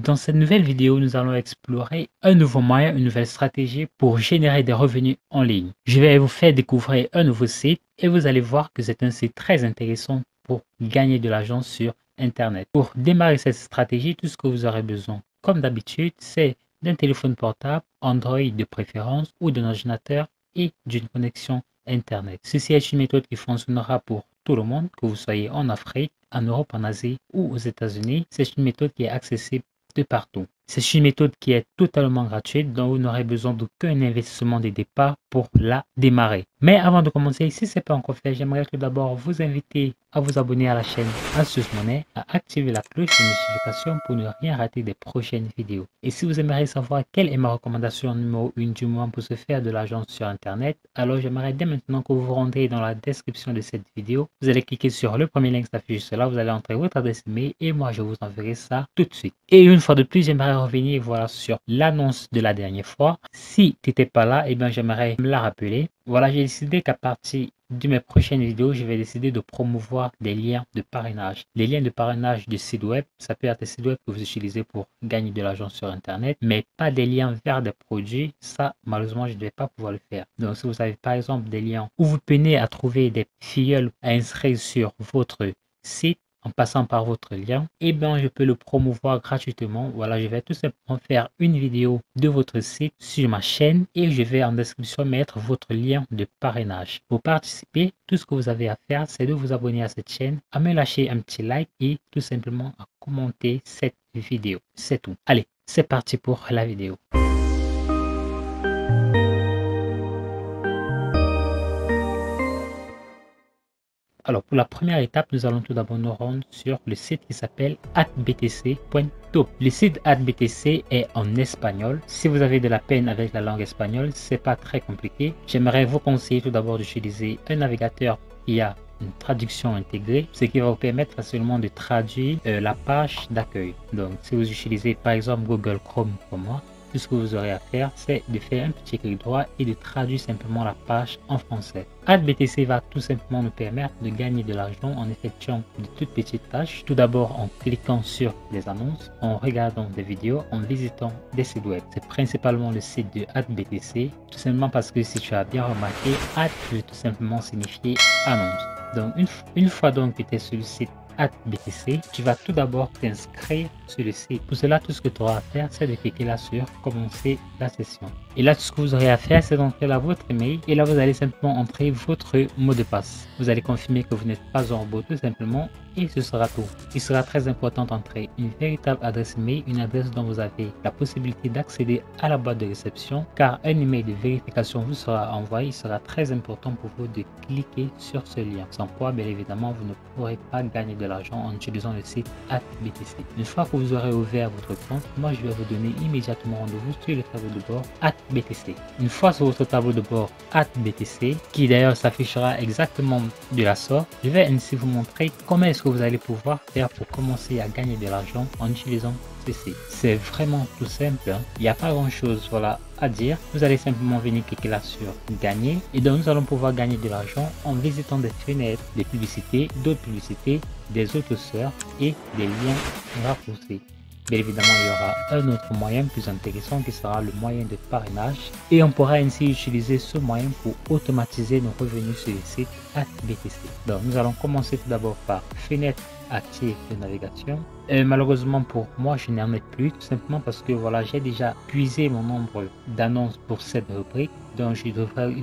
Dans cette nouvelle vidéo, nous allons explorer un nouveau moyen, une nouvelle stratégie pour générer des revenus en ligne. Je vais vous faire découvrir un nouveau site et vous allez voir que c'est un site très intéressant pour gagner de l'argent sur Internet. Pour démarrer cette stratégie, tout ce que vous aurez besoin, comme d'habitude, c'est d'un téléphone portable, Android de préférence ou d'un ordinateur et d'une connexion Internet. Ceci est une méthode qui fonctionnera pour tout le monde, que vous soyez en Afrique, en Europe, en Asie ou aux États-Unis. C'est une méthode qui est accessible de partout. C'est une méthode qui est totalement gratuite, donc vous n'aurez besoin d'aucun investissement de départ pour la démarrer. Mais avant de commencer, si ce n'est pas encore fait, j'aimerais tout d'abord vous inviter à vous abonner à la chaîne Astuces Monnaie, à activer la cloche de notification pour ne rien rater des prochaines vidéos. Et si vous aimeriez savoir quelle est ma recommandation numéro 1 du moment pour se faire de l'argent sur Internet, alors j'aimerais dès maintenant que vous vous rendez dans la description de cette vidéo. Vous allez cliquer sur le premier lien qui s'affiche juste là, vous allez entrer votre adresse email et moi je vous enverrai ça tout de suite. Et une fois de plus, j'aimerais revenir voilà, sur l'annonce de la dernière fois. Si tu n'étais pas là, eh bien j'aimerais me la rappeler. Voilà, j'ai décidé qu'à partir de mes prochaines vidéos, je vais décider de promouvoir des liens de parrainage. Les liens de parrainage de sites web, ça peut être des sites web que vous utilisez pour gagner de l'argent sur Internet, mais pas des liens vers des produits. Ça, malheureusement, je ne vais pas pouvoir le faire. Donc, si vous avez par exemple des liens où vous peinez à trouver des filleuls à inscrire sur votre site, en passant par votre lien, et bien je peux le promouvoir gratuitement. Voilà, je vais tout simplement faire une vidéo de votre site sur ma chaîne et je vais en description mettre votre lien de parrainage. Pour participer, tout ce que vous avez à faire, c'est de vous abonner à cette chaîne, à me lâcher un petit like et tout simplement à commenter cette vidéo. C'est tout. Allez, c'est parti pour la vidéo. Alors, pour la première étape, nous allons tout d'abord nous rendre sur le site qui s'appelle adbtc.to. Le site adbtc est en espagnol. Si vous avez de la peine avec la langue espagnole, c'est pas très compliqué. J'aimerais vous conseiller tout d'abord d'utiliser un navigateur qui a une traduction intégrée, ce qui va vous permettre facilement de traduire la page d'accueil. Donc, si vous utilisez par exemple Google Chrome comme moi, tout ce que vous aurez à faire, c'est de faire un petit clic droit et de traduire simplement la page en français. AdBTC va tout simplement nous permettre de gagner de l'argent en effectuant de toutes petites tâches. Tout d'abord en cliquant sur les annonces, en regardant des vidéos, en visitant des sites web. C'est principalement le site de AdBTC, tout simplement parce que si tu as bien remarqué, Ad veut tout simplement signifier annonce. Donc une fois donc que tu es sur le site AdBTC, tu vas tout d'abord t'inscrire sur le site. Pour cela, tout ce que tu auras à faire, c'est de cliquer là sur commencer la session. Et là, tout ce que vous aurez à faire, c'est d'entrer là votre email et là, vous allez simplement entrer votre mot de passe. Vous allez confirmer que vous n'êtes pas en robot tout simplement et ce sera tout. Il sera très important d'entrer une véritable adresse email, une adresse dont vous avez la possibilité d'accéder à la boîte de réception car un email de vérification vous sera envoyé. Il sera très important pour vous de cliquer sur ce lien. Sans quoi, bien évidemment, vous ne pourrez pas gagner de l'argent en utilisant le site AdBTC. Une fois que vous aurez ouvert votre compte, moi je vais vous donner immédiatement rendez-vous sur le tableau de bord AdBTC. Une fois sur votre tableau de bord AdBTC, qui d'ailleurs s'affichera exactement de la sorte, je vais ainsi vous montrer comment est-ce que vous allez pouvoir faire pour commencer à gagner de l'argent en utilisant ce site. C'est vraiment tout simple, hein. Il n'y a pas grand chose voilà, à dire. Vous allez simplement venir cliquer là sur gagner et donc nous allons pouvoir gagner de l'argent en visitant des fenêtres, des publicités, d'autres publicités, des autoseurs et des liens raccourcis. Bien évidemment, il y aura un autre moyen plus intéressant qui sera le moyen de parrainage et on pourra ainsi utiliser ce moyen pour automatiser nos revenus sur le site AdBTC. Donc nous allons commencer tout d'abord par fenêtre active de navigation. Malheureusement pour moi, je n'en ai plus tout simplement parce que voilà, j'ai déjà puisé mon nombre d'annonces pour cette rubrique. Donc il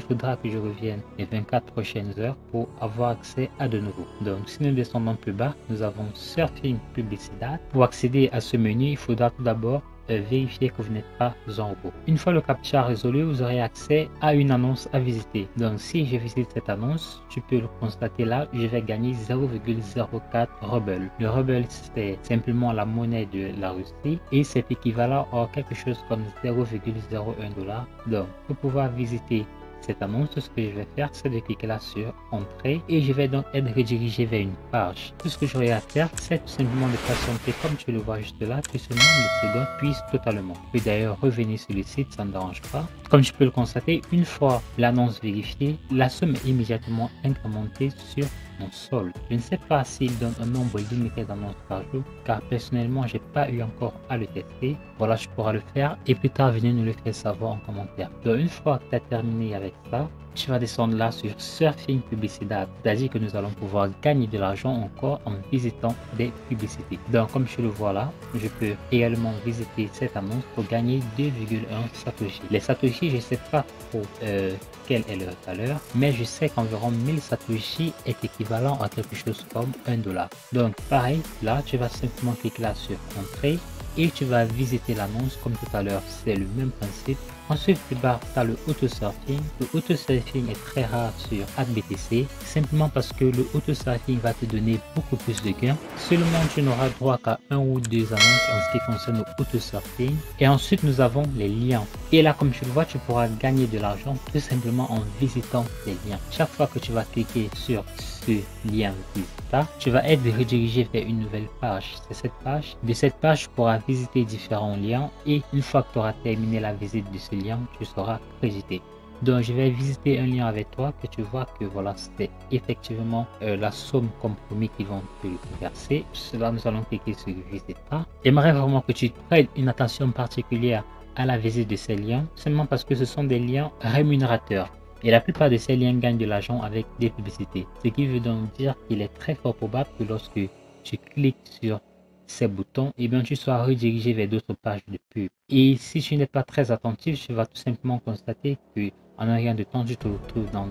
faudra que je revienne les 24 prochaines heures pour avoir accès à de nouveau. Donc si nous descendons plus bas, nous avons Surfing Publicidad. Pour accéder à ce menu, il faudra tout d'abord vérifier que vous n'êtes pas en robot. Une fois le captcha résolu, vous aurez accès à une annonce à visiter. Donc si je visite cette annonce, tu peux le constater là, je vais gagner 0,04 roubles. Le rouble, c'est simplement la monnaie de la Russie et c'est équivalent à quelque chose comme 0,01 $. Donc pour pouvoir visiter cette annonce, ce que je vais faire, c'est de cliquer là sur entrée et je vais donc être redirigé vers une page. Tout ce que j'aurai à faire, c'est tout simplement de patienter comme tu le vois juste là, que ce nombre de secondes puisse totalement. Je peux d'ailleurs revenir sur le site, ça ne dérange pas. Comme tu peux le constater, une fois l'annonce vérifiée, la somme est immédiatement incrémentée sur en solde. Je ne sais pas s'il donne un nombre limité d'annonces par jour, car personnellement, j'ai pas eu encore à le tester. Voilà, je pourrai le faire et plus tard, venez nous le faire savoir en commentaire. Donc, une fois que tu as terminé avec ça, tu vas descendre là sur Surfing Publicidad, c'est-à-dire que nous allons pouvoir gagner de l'argent encore en visitant des publicités. Donc, comme je le vois là, je peux également visiter cette annonce pour gagner 2,1 Satoshi. Les Satoshi, je ne sais pas trop quelle est leur valeur, mais je sais qu'environ 1000 Satoshi est équivalent à quelque chose comme $1. Donc, pareil, là, tu vas simplement cliquer là sur Entrée et tu vas visiter l'annonce comme tout à l'heure, c'est le même principe. Ensuite, tu as le autosurfing. Le autosurfing est très rare sur AdBTC, simplement parce que le autosurfing va te donner beaucoup plus de gains. Seulement, tu n'auras droit qu'à 1 ou 2 annonces en ce qui concerne le autosurfing. Et ensuite, nous avons les liens. Et là, comme tu le vois, tu pourras gagner de l'argent tout simplement en visitant les liens. Chaque fois que tu vas cliquer sur ce lien Visita, tu vas être redirigé vers une nouvelle page. C'est cette page. De cette page, tu pourras visiter différents liens et une fois que tu auras terminé la visite de ce lien, tu seras crédité. Donc je vais visiter un lien avec toi que tu vois que voilà, c'est effectivement la somme comme promis qu'ils vont te verser. Cela, nous allons cliquer sur Visita. J'aimerais vraiment que tu prêtes une attention particulière à la visite de ces liens, seulement parce que ce sont des liens rémunérateurs. Et la plupart de ces liens gagnent de l'argent avec des publicités. Ce qui veut donc dire qu'il est très fort probable que lorsque tu cliques sur ces boutons, et bien tu seras redirigé vers d'autres pages de pub. Et si tu n'es pas très attentif, tu vas tout simplement constater que en un rien de temps, tu te retrouves dans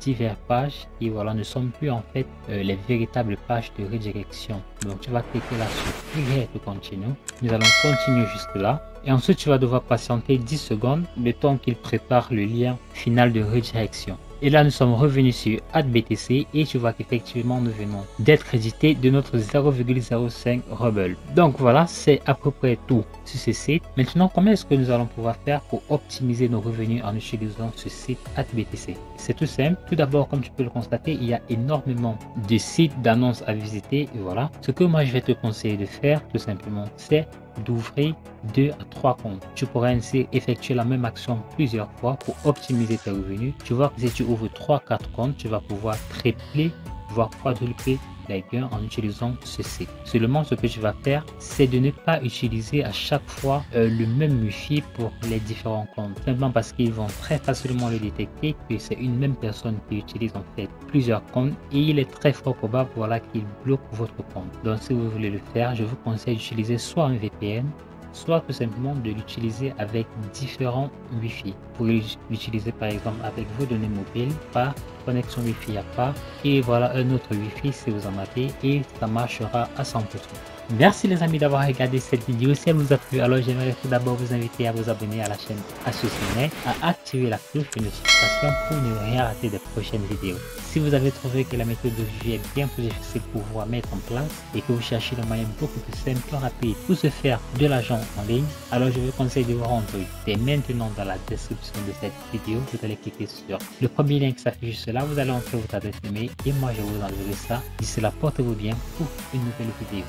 diverses pages qui voilà, ne sont plus en fait les véritables pages de redirection. Donc tu vas cliquer là sur Y to continue. Nous allons continuer juste là. Et ensuite, tu vas devoir patienter 10 secondes, le temps qu'il prépare le lien final de redirection. Et là, nous sommes revenus sur AdBTC et tu vois qu'effectivement, nous venons d'être crédités de notre 0,05 Ruble. Donc voilà, c'est à peu près tout sur ce site. Maintenant, comment est-ce que nous allons pouvoir faire pour optimiser nos revenus en utilisant ce site AdBTC? C'est tout simple. Tout d'abord, comme tu peux le constater, il y a énormément de sites d'annonces à visiter. Et voilà, ce que moi, je vais te conseiller de faire, tout simplement, c'est d'ouvrir 2 à 3 comptes. Tu pourras ainsi effectuer la même action plusieurs fois pour optimiser tes revenus. Tu vois que si tu ouvres 3-4 comptes, tu vas pouvoir tripler, voire quadrupler les gains en utilisant ce site. Seulement, ce que tu vas faire, c'est de ne pas utiliser à chaque fois le même Wi-Fi pour les différents comptes. Simplement parce qu'ils vont très facilement le détecter que c'est une même personne qui utilise en fait plusieurs comptes et il est très fort probable voilà, qu'il bloque votre compte. Donc, si vous voulez le faire, je vous conseille d'utiliser soit un VPN, soit tout simplement de l'utiliser avec différents Wi-Fi. Vous pouvez l'utiliser par exemple avec vos données mobiles par connexion Wi-Fi à part et voilà un autre Wi-Fi si vous en avez et ça marchera à 100%. Merci les amis d'avoir regardé cette vidéo. Si elle vous a plu, alors j'aimerais tout d'abord vous inviter à vous abonner à la chaîne ASUSMoney, à activer la cloche de notification pour ne rien rater des prochaines vidéos. Si vous avez trouvé que la méthodologie est bien plus difficile pour vous à mettre en place et que vous cherchez le moyen beaucoup plus simple et rapide pour se faire de l'argent en ligne, alors je vous conseille de vous rendre dès maintenant dans la description de cette vidéo. Vous allez cliquer sur le premier lien qui s'affiche juste là, vous allez entrer votre adresse email et moi je vous enverrai ça. D'ici là, portez-vous bien pour une nouvelle vidéo.